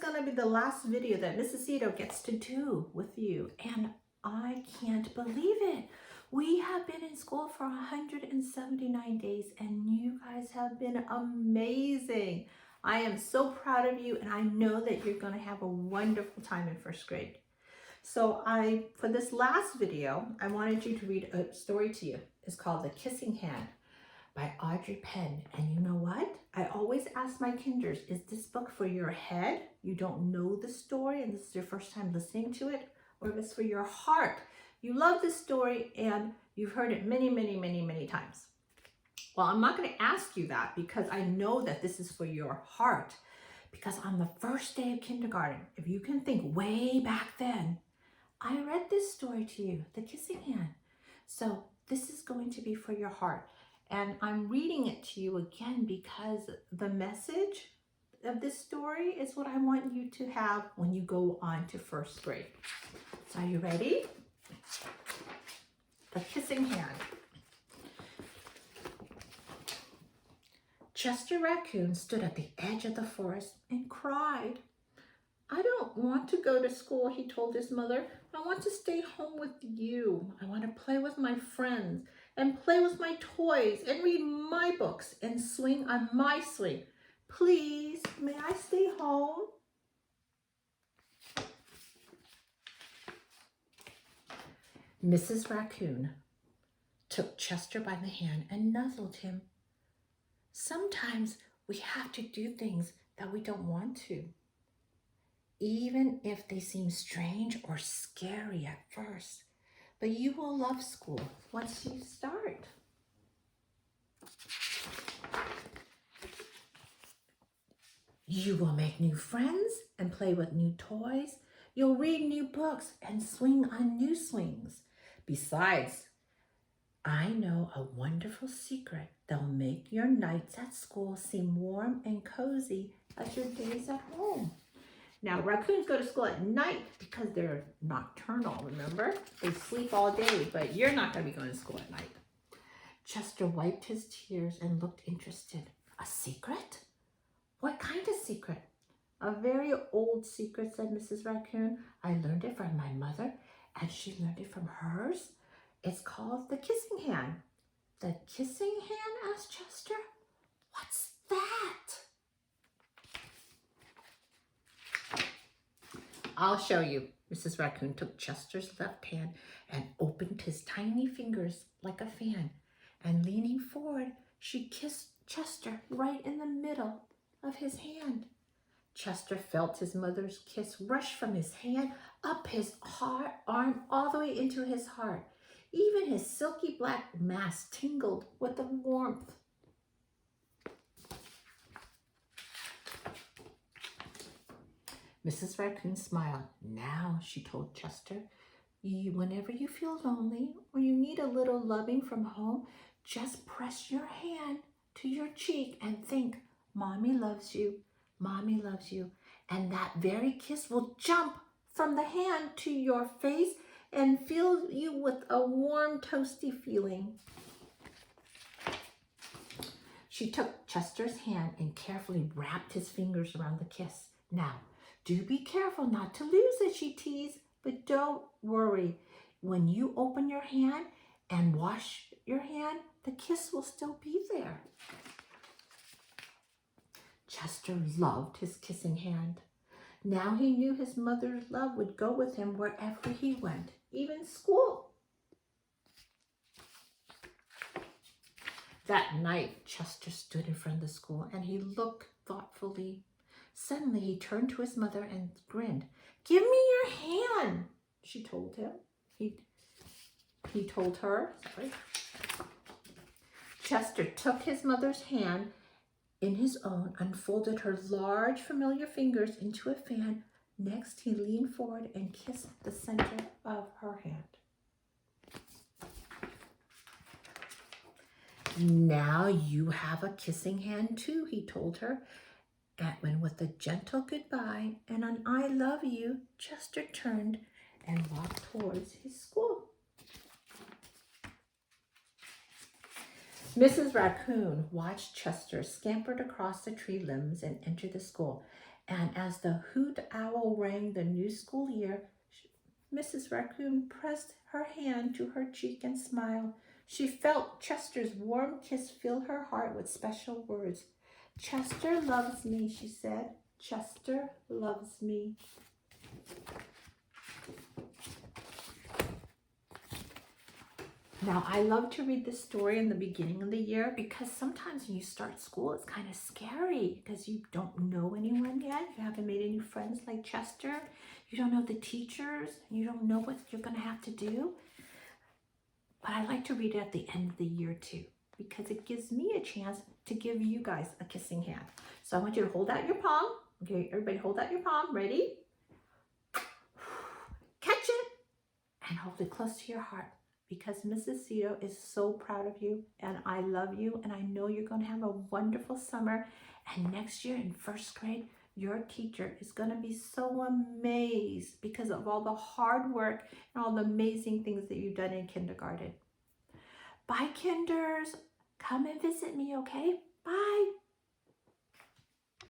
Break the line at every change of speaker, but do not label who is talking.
going to be the last video that Mrs. Ito gets to do with you. And I can't believe it. We have been in school for 179 days and you guys have been amazing. I am so proud of you and I know that you're going to have a wonderful time in first grade. So for this last video, I wanted you to read a story to you. It's called The Kissing Hand by Audrey Penn. And you know what? I always ask my kinders, is this book for your head? You don't know the story and this is your first time listening to it? Or if it's for your heart? You love this story and you've heard it many, many, many, many times. Well, I'm not going to ask you that because I know that this is for your heart. Because on the first day of kindergarten, if you can think way back then, I read this story to you, The Kissing Hand. So this is going to be for your heart. And I'm reading it to you again because the message of this story is what I want you to have when you go on to first grade. So are you ready? The Kissing Hand. Chester Raccoon stood at the edge of the forest and cried. I don't want to go to school, he told his mother. I want to stay home with you. I want to play with my friends and play with my toys and read my books and swing on my swing. Please, may I stay home? Mrs. Raccoon took Chester by the hand and nuzzled him. Sometimes we have to do things that we don't want to, even if they seem strange or scary at first. But you will love school once you start. You will make new friends and play with new toys. You'll read new books and swing on new swings. Besides, I know a wonderful secret that'll make your nights at school seem warm and cozy as your days at home. Now, raccoons go to school at night because they're nocturnal, remember? They sleep all day, but you're not going to be going to school at night. Chester wiped his tears and looked interested. A secret? What kind of secret? A very old secret, said Mrs. Raccoon. I learned it from my mother, and she learned it from hers. It's called the Kissing Hand. The Kissing Hand? Asked Chester. What's that? I'll show you. Mrs. Raccoon took Chester's left hand and opened his tiny fingers like a fan. And leaning forward, she kissed Chester right in the middle of his hand. Chester felt his mother's kiss rush from his hand up his arm all the way into his heart. Even his silky black mask tingled with the warmth. Mrs. Raccoon smiled. Now, she told Chester, whenever you feel lonely or you need a little loving from home, just press your hand to your cheek and think, Mommy loves you, Mommy loves you. And that very kiss will jump from the hand to your face and fill you with a warm, toasty feeling. She took Chester's hand and carefully wrapped his fingers around the kiss. Now, do be careful not to lose it, she teased, but don't worry. When you open your hand and wash your hand, the kiss will still be there. Chester loved his kissing hand. Now he knew his mother's love would go with him wherever he went, even school. That night, Chester stood in front of the school and he looked thoughtfully. Suddenly, he turned to his mother and grinned. Give me your hand, she told him. He told her, sorry. Chester took his mother's hand in his own, unfolded her large, familiar fingers into a fan. Next, he leaned forward and kissed the center of her hand. Now you have a kissing hand too, he told her. And with a gentle goodbye and an I love you, Chester turned and walked towards his school. Mrs. Raccoon watched Chester scamper across the tree limbs and enter the school. And as the hoot owl rang the new school year, Mrs. Raccoon pressed her hand to her cheek and smiled. She felt Chester's warm kiss fill her heart with special words. Chester loves me, she said. Chester loves me. Now, I love to read this story in the beginning of the year because sometimes when you start school, it's kind of scary because you don't know anyone yet. You haven't made any friends like Chester. You don't know the teachers. You don't know what you're going to have to do. But I like to read it at the end of the year too because it gives me a chance to give you guys a kissing hand. So I want you to hold out your palm. Okay, everybody hold out your palm. Ready? Catch it and hold it close to your heart. Because Mrs. Cito is so proud of you and I love you and I know you're going to have a wonderful summer. And next year in first grade, your teacher is going to be so amazed because of all the hard work and all the amazing things that you've done in kindergarten. Bye, kinders. Come and visit me, okay? Bye.